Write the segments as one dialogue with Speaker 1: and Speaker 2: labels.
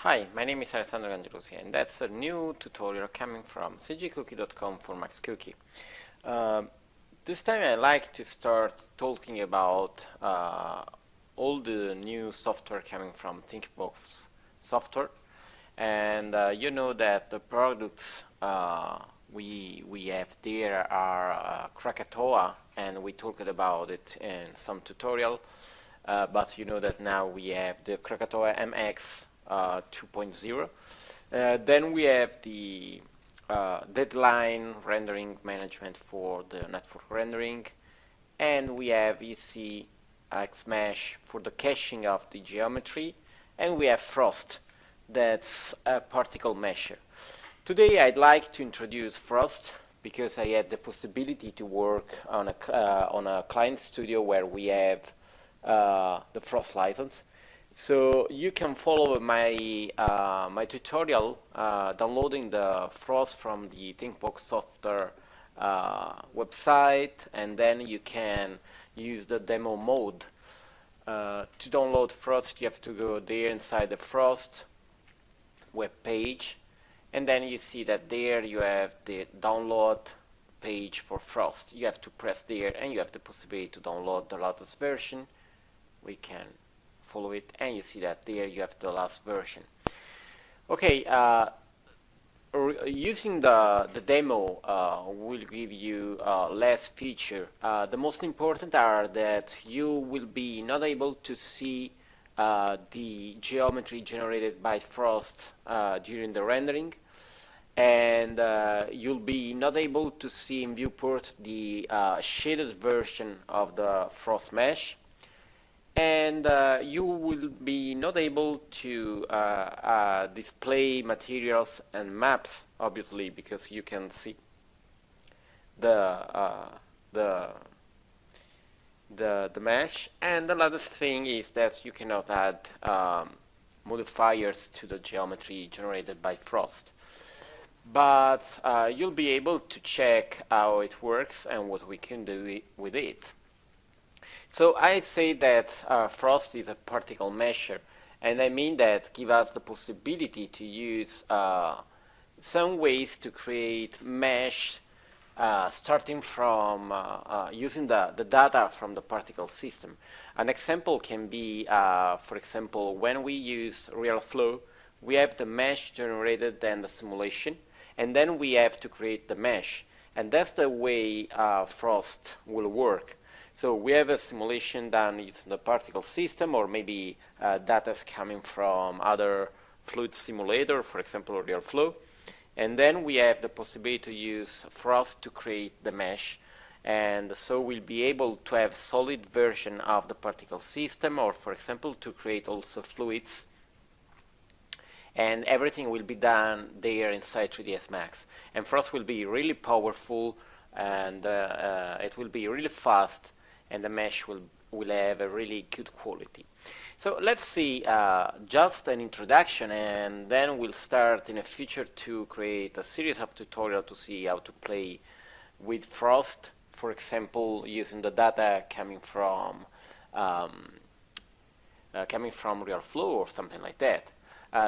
Speaker 1: Hi, my name is Alessandro Gangelosi, and that's a new tutorial coming from cgcookie.com for Max Cookie. Uh, this time I like to start talking about all the new software coming from ThinkBox software, and you know that the products we have there are Krakatoa, and we talked about it in some tutorial. But you know that now we have the Krakatoa MX 2.0. Then we have the deadline rendering management for the network rendering, and we have EC Xmesh for the caching of the geometry, and we have Frost, that's a particle mesher. Today I'd like to introduce Frost because I had the possibility to work on a client studio where we have the Frost license. So you can follow my tutorial downloading the Frost from the ThinkBox software website, and then you can use the demo mode. To download Frost, you have to go there inside the Frost web page, and then you see that there you have the download page for Frost. You have to press there, and you have the possibility to download the latest version. We can follow it, and you see that there you have the last version. Okay, using the demo will give you less feature. The most important are that you will be not able to see the geometry generated by Frost during the rendering, and you'll be not able to see in viewport the shaded version of the Frost mesh, and you will be not able to display materials and maps, obviously, because you can see the mesh. And another thing is that you cannot add modifiers to the geometry generated by Frost. But you'll be able to check how it works and what we can do with it. So I say that Frost is a particle mesher, and I mean that give us the possibility to use some ways to create mesh starting from using the data from the particle system. An example can be, for example, when we use RealFlow, we have the mesh generated and the simulation, and then we have to create the mesh. And that's the way Frost will work. So we have a simulation done using the particle system, or maybe data is coming from other fluid simulator, for example, RealFlow. And then we have the possibility to use Frost to create the mesh. And so we'll be able to have solid version of the particle system, or for example, to create also fluids. And everything will be done there inside 3ds Max. And Frost will be really powerful, and it will be really fast, and the mesh will have a really good quality. So let's see just an introduction, and then we'll start in the future to create a series of tutorials to see how to play with Frost, for example, using the data coming from RealFlow or something like that.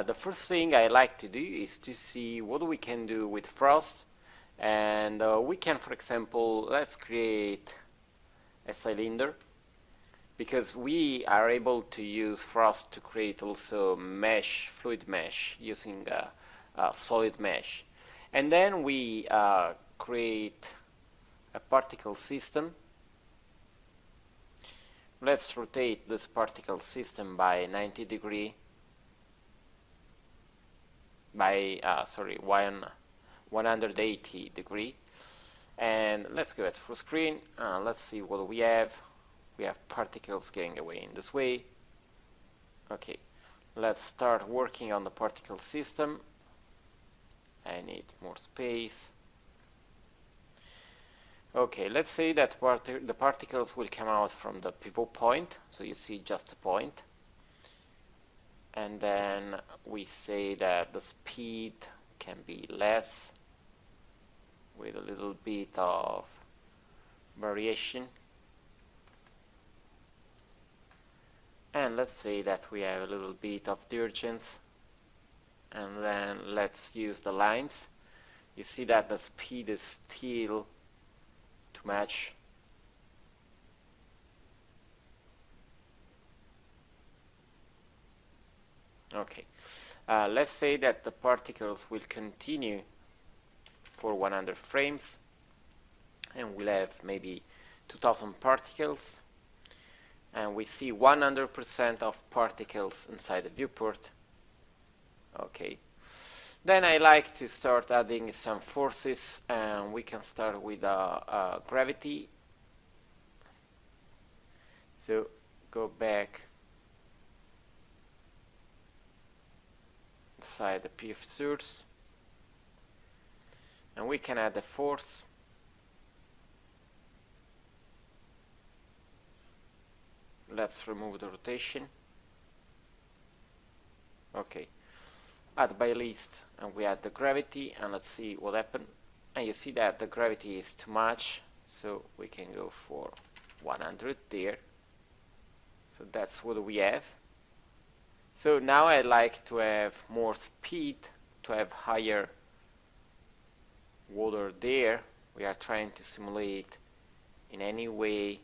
Speaker 1: The first thing I like to do is to see what we can do with Frost, and we can, for example, let's create a cylinder, because we are able to use Frost to create also mesh, fluid mesh, using a solid mesh. And then we create a particle system. Let's rotate this particle system by 90 degree, by 180 degree. And let's go at full screen. Let's see what we have. We have particles going away in this way. Okay, let's start working on the particle system. I need more space. Okay, let's say that the particles will come out from the pivot point. So you see just a point. And then we say that the speed can be less, with a little bit of variation. And let's say that we have a little bit of divergence. and then let's use the lines. You see that the speed is still to match. Okay, let's say that the particles will continue for 100 frames, and we'll have maybe 2000 particles, and we see 100% of particles inside the viewport. Okay, then I like to start adding some forces, and we can start with gravity. So go back inside the PF source, and we can add a force. Let's remove the rotation. Okay, add by list, and we add the gravity, and let's see what happens. And you see that the gravity is too much, so we can go for 100 there. So that's what we have. So now I like to have more speed, to have higher water there. We are trying to simulate in any way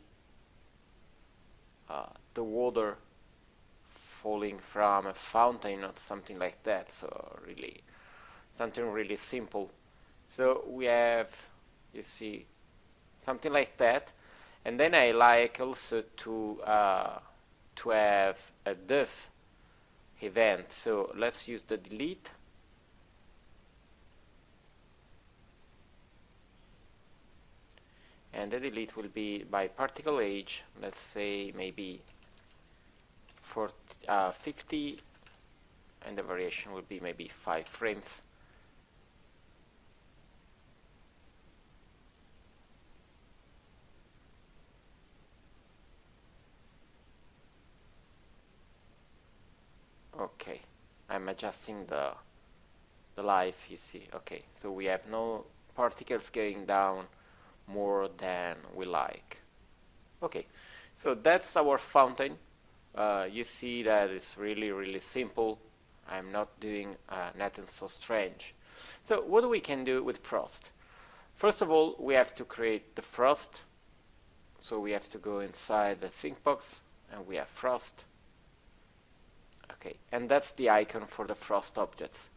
Speaker 1: the water falling from a fountain or something like that. So really something really simple. So we have, you see, something like that. And then I like also to have a def event. So let's use the delete. And the delete will be by particle age, let's say maybe 50, and the variation will be maybe 5 frames. Okay, I'm adjusting the life, you see. Okay, so we have no particles going down more than we like. Okay, so that's our fountain. You see that it's really simple. I'm not doing nothing so strange. So what we can do with frost? First of all, we have to create the frost. So we have to go inside the think box, and we have frost. Okay, and that's the icon for the frost objects.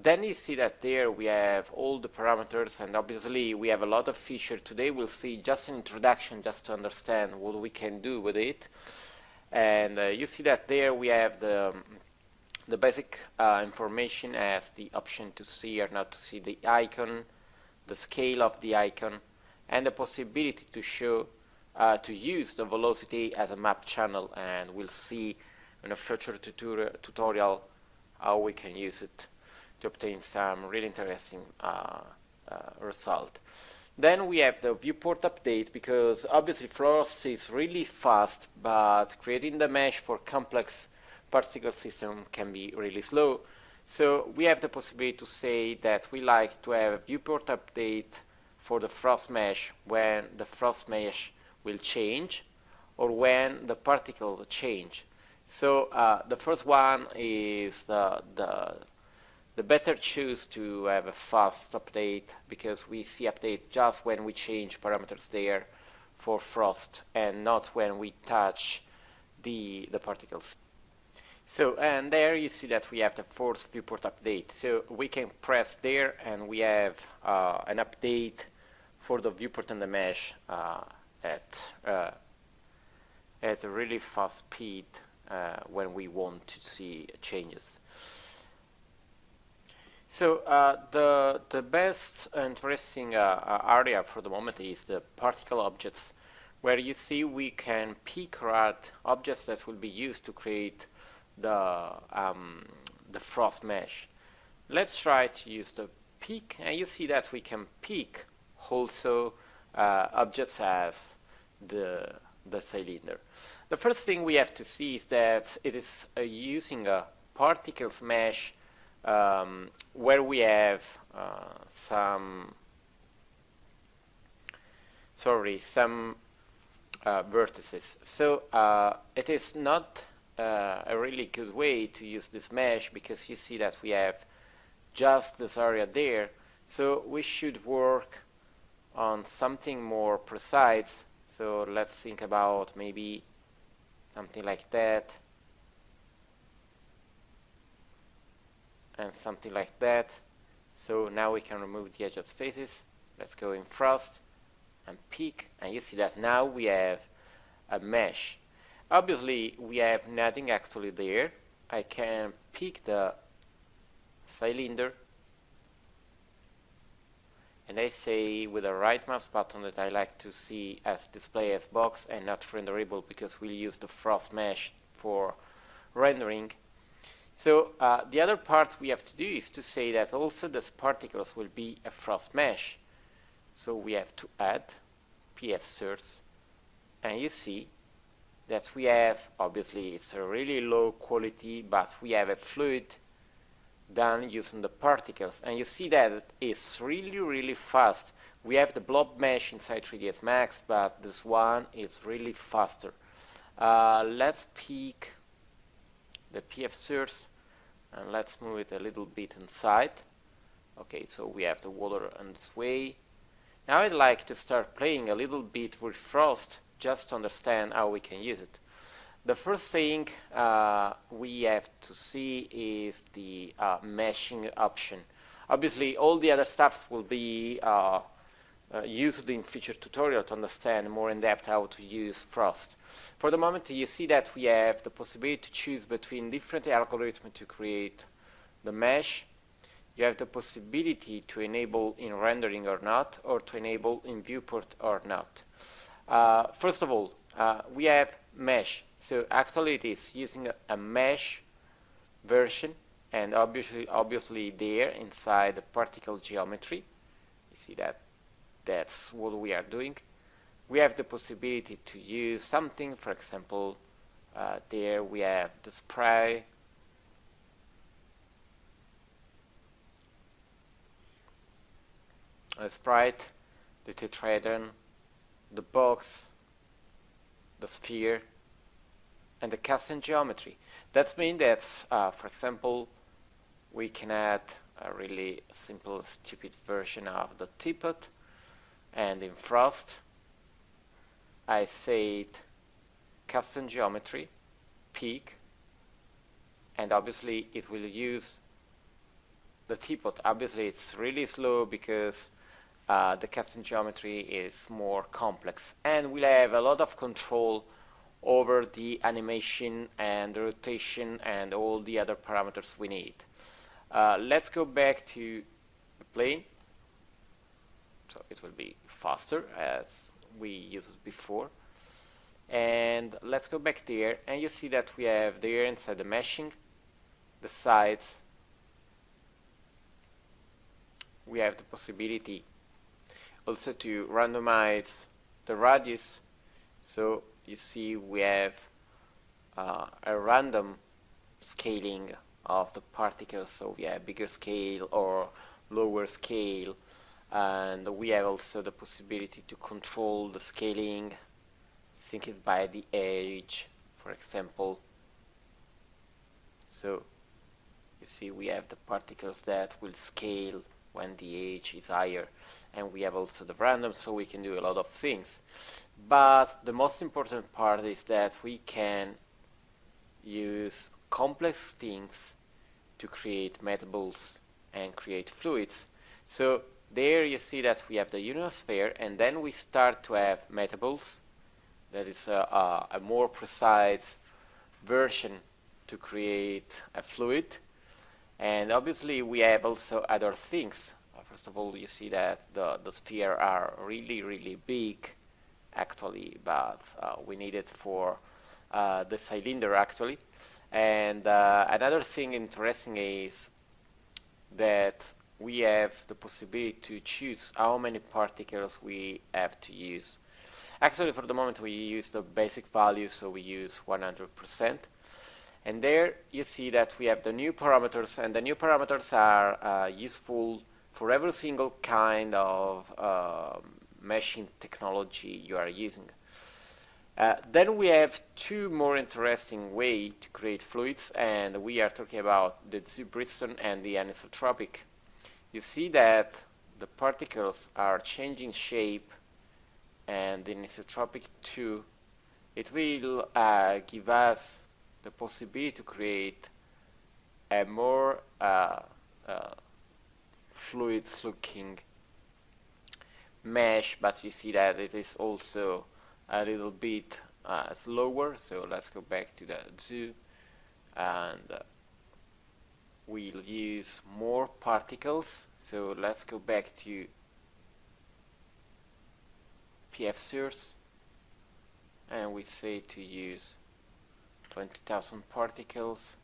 Speaker 1: Then you see that there we have all the parameters, and obviously we have a lot of features. Today we'll see just an introduction just to understand what we can do with it. And you see that there we have the basic information as the option to see or not to see the icon, the scale of the icon, and the possibility to show to use the velocity as a map channel. And we'll see in a future tutorial how we can use it to obtain some really interesting result. Then we have the viewport update, because obviously Frost is really fast, but creating the mesh for complex particle system can be really slow. So we have the possibility to say that we like to have a viewport update for the Frost mesh when the Frost mesh will change or when the particle change. So the first one is the better choose to have a fast update, because we see update just when we change parameters there for frost and not when we touch the particles. So, and there you see that we have the force viewport update. So we can press there and we have an update for the viewport and the mesh at a really fast speed when we want to see changes. So the best interesting area for the moment is the particle objects, where you see we can pick or add objects that will be used to create the frost mesh. Let's try to use the pick, and you see that we can pick also objects as the cylinder. The first thing we have to see is that it is using a particles mesh where we have some vertices. So it is not a really good way to use this mesh, because you see that we have just this area there. So we should work on something more precise. So let's think about maybe something like that and something like that. So now we can remove the edges faces. Let's go in Frost and pick, and you see that now we have a mesh. Obviously we have nothing actually there. I can pick the cylinder and I say with the right mouse button that I like to see as display as box and not renderable, because we'll use the Frost mesh for rendering. So the other part we have to do is to say that also these particles will be a Frost mesh. So we have to add PF source, and you see that we have, obviously it's a really low quality, but we have a fluid done using the particles, and you see that it's really fast. We have the blob mesh inside 3ds Max, but this one is really faster. Let's pick the PF source and let's move it a little bit inside. Okay, so we have the water in this way. Now I'd like to start playing a little bit with Frost just to understand how we can use it. The first thing we have to see is the meshing option. Obviously all the other stuffs will be used in future tutorial to understand more in depth how to use Frost. For the moment you see that we have the possibility to choose between different algorithms to create the mesh. You have the possibility to enable in rendering or not, or to enable in viewport or not. First of all, we have mesh. So actually it is using a mesh version, and obviously there inside the particle geometry, you see that that's what we are doing. We have the possibility to use something, for example, there we have the spray, a sprite, the tetrahedron, the box, the sphere, and the custom geometry. That means that, for example, we can add a really simple, stupid version of the teapot, and in Frost, I said custom geometry, peak, and obviously it will use the teapot. Obviously it's really slow because the custom geometry is more complex, and we'll have a lot of control over the animation and the rotation and all the other parameters we need. Let's go back to the plane, so it will be faster as we used before, and let's go back there, and you see that we have there inside the meshing, the sides, we have the possibility also to randomize the radius. So you see we have a random scaling of the particles, so we have bigger scale or lower scale, and we have also the possibility to control the scaling, sync it by the age, for example. So you see we have the particles that will scale when the age is higher, and we have also the random, so we can do a lot of things. But the most important part is that we can use complex things to create metables and create fluids. So there you see that we have the ionosphere, and then we start to have metables. That is a more precise version to create a fluid. And obviously we have also other things. First of all, you see that the sphere are really big actually, but we need it for the cylinder actually. And another thing interesting is that we have the possibility to choose how many particles we have to use. Actually, for the moment we use the basic value, so we use 100%. And there you see that we have the new parameters, and the new parameters are useful for every single kind of meshing technology you are using. Then we have two more interesting ways to create fluids, and we are talking about the Zurbrigsten and the anisotropic. You see that the particles are changing shape, and the anisotropic too. It will give us the possibility to create a more fluid-looking mesh, but you see that it is also a little bit slower. So let's go back to the zoo, and we'll use more particles. So let's go back to PF source, and we say to use 20,000 particles.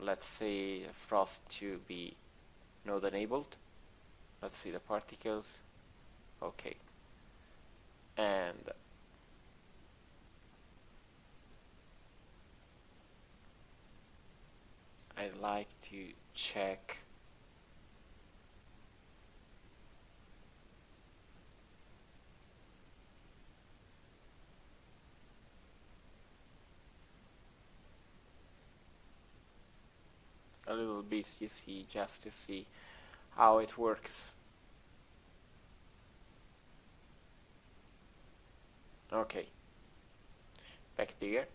Speaker 1: Let's say frost to be node enabled. Let's see the particles. Okay. And I like to check a little bit, you see, just to see how it works. Okay, back there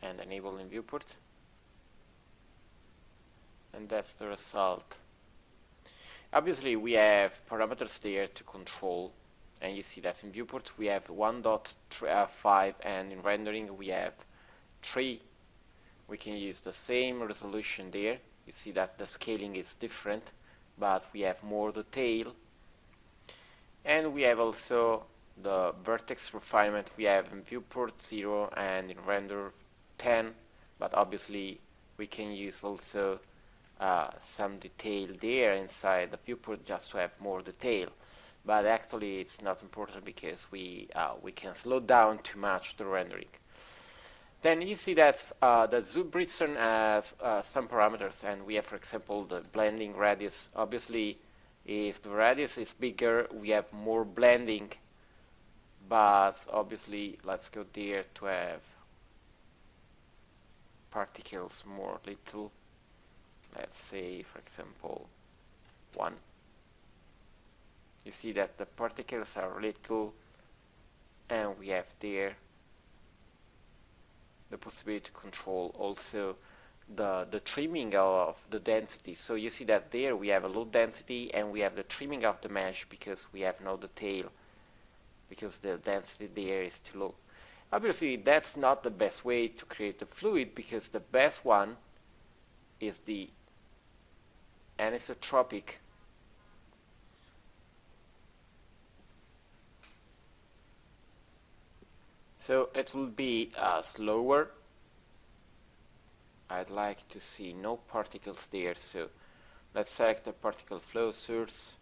Speaker 1: and enable in viewport, and that's the result. Obviously we have parameters there to control, and you see that in viewport we have 1.5 and in rendering we have 3. We can use the same resolution there. You see that the scaling is different, but we have more detail. And we have also the vertex refinement. We have in viewport 0 and in render 10, but obviously we can use also some detail there inside the viewport just to have more detail. But actually it's not important because we can slow down too much the rendering. Then you see that the Zurbrigsten has some parameters, and we have, for example, the blending radius. Obviously, if the radius is bigger, we have more blending, but obviously, let's go there to have particles more little. Let's say, for example, 1. You see that the particles are little, and we have there the possibility to control also the trimming of the density. So you see that there we have a low density, and we have the trimming of the mesh because we have no detail, because the density there is too low. Obviously that's not the best way to create the fluid, because the best one is the anisotropic. So it will be slower. I'd like to see no particles there, so let's select the particle flow source,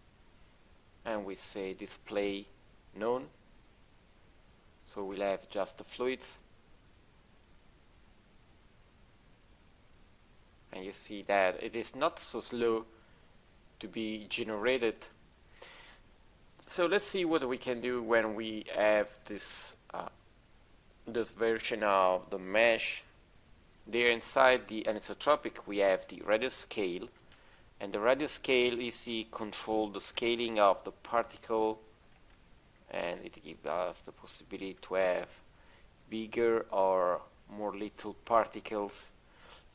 Speaker 1: and we say display none. So we'll have just the fluids, and you see that it is not so slow to be generated. So let's see what we can do when we have this version of the mesh. There inside the anisotropic we have the radius scale, and the radius scale, you see, control the scaling of the particle, and it gives us the possibility to have bigger or more little particles.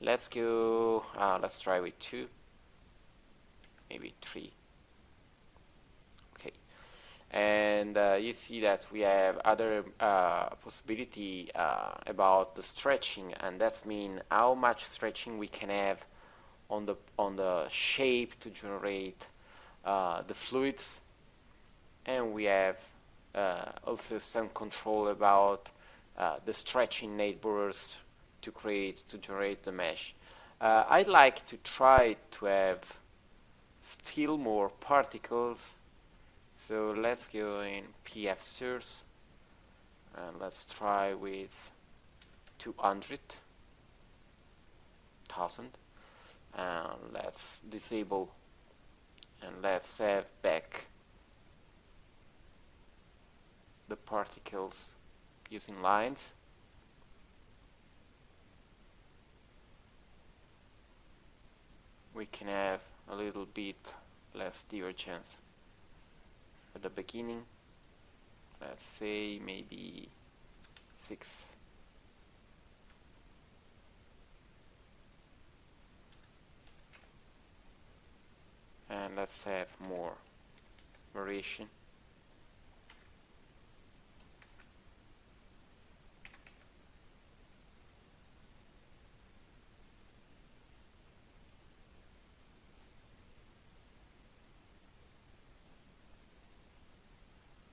Speaker 1: Let's go, let's try with 2, maybe 3. Okay, and you see that we have other possibility about the stretching, and that means how much stretching we can have on the shape to generate the fluids, and we have also some control about the stretching neighbors to generate the mesh. I'd like to try to have still more particles, so let's go in PF source, and let's try with 200,000, and let's disable, and let's have back the particles using lines. We can have a little bit less divergence at the beginning. Let's say maybe 6. And let's have more variation.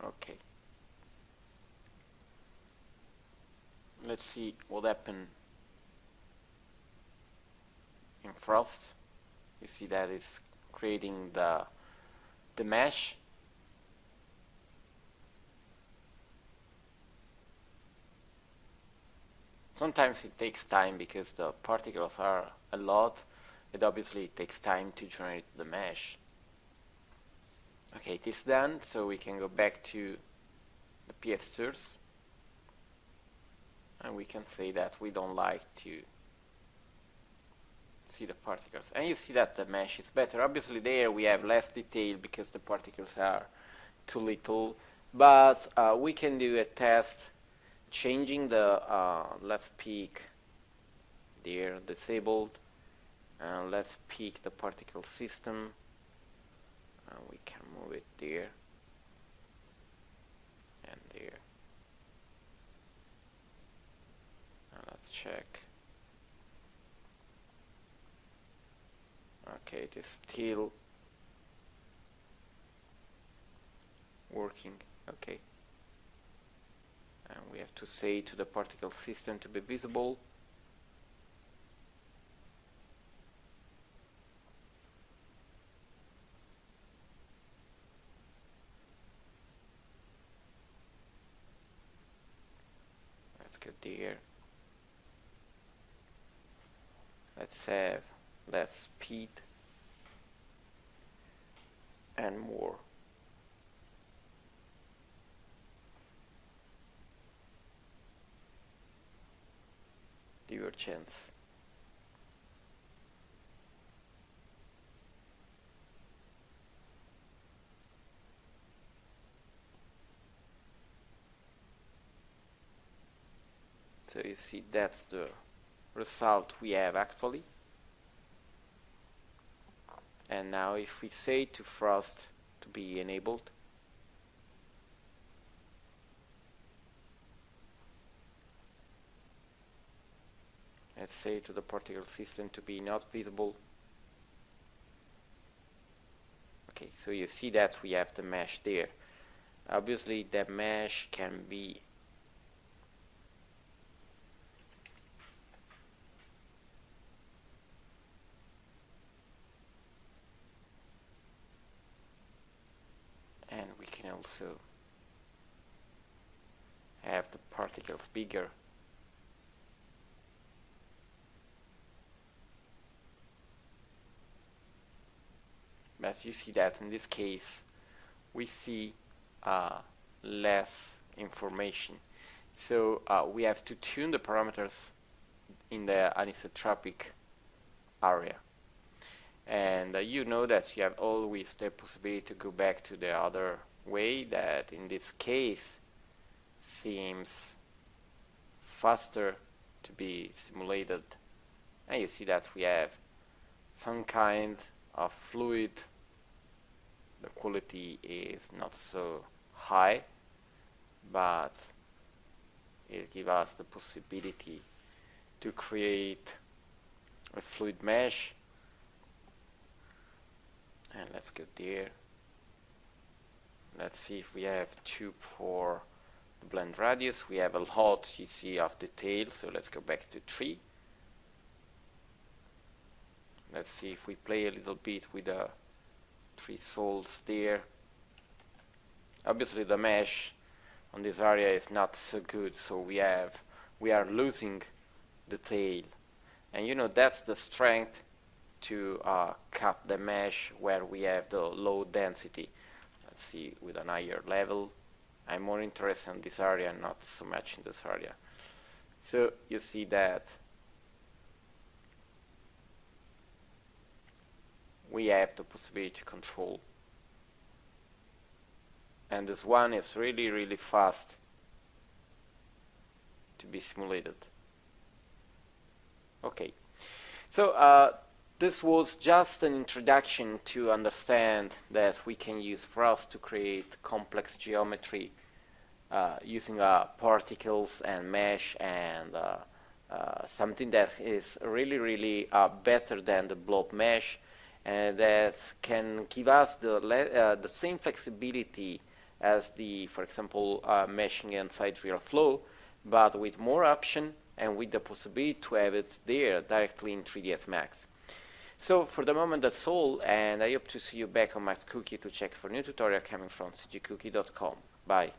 Speaker 1: Okay. Let's see what happened in Frost. You see that it's creating the mesh. Sometimes it takes time because the particles are a lot. It obviously takes time to generate the mesh. Okay, it is done, so we can go back to the PF source. And we can say that we don't like to see the particles. And you see that the mesh is better. Obviously there we have less detail because the particles are too little. But we can do a test changing the, let's pick there, disabled. And let's pick the particle system. And we can move it there. And there. And let's check. Okay, it is still working. Okay. And we have to say to the particle system to be visible. Let's go there. Let's have less speed and more divergence. So you see that's the result we have actually. And now if we say to Frost to be enabled, let's say to the particle system to be not visible. Okay, so you see that we have the mesh there. Obviously the mesh can be and we can also have the particles bigger. But you see that in this case we see less information. So we have to tune the parameters in the anisotropic area. And you know that you have always the possibility to go back to the other way that in this case seems faster to be simulated. And you see that we have some kind of fluid. The quality is not so high, but it gives us the possibility to create a fluid mesh. And let's go there. Let's see if we have 2 for the blend radius. We have a lot, you see, of detail, so let's go back to 3. Let's see if we play a little bit with the 3 sols there. Obviously the mesh on this area is not so good, so we are losing detail. And you know that's the strength to cut the mesh where we have the low density. Let's see with an higher level. I'm more interested in this area, not so much in this area. So you see that we have the possibility to control. And this one is really, really fast to be simulated. Okay, so this was just an introduction to understand that we can use Frost to create complex geometry using particles and mesh and something that is really, really better than the blob mesh, and that can give us the same flexibility as the, for example, meshing inside RealFlow, but with more option and with the possibility to have it there directly in 3ds Max. So for the moment that's all, and I hope to see you back on Max Cookie to check for new tutorial coming from cgcookie.com. Bye.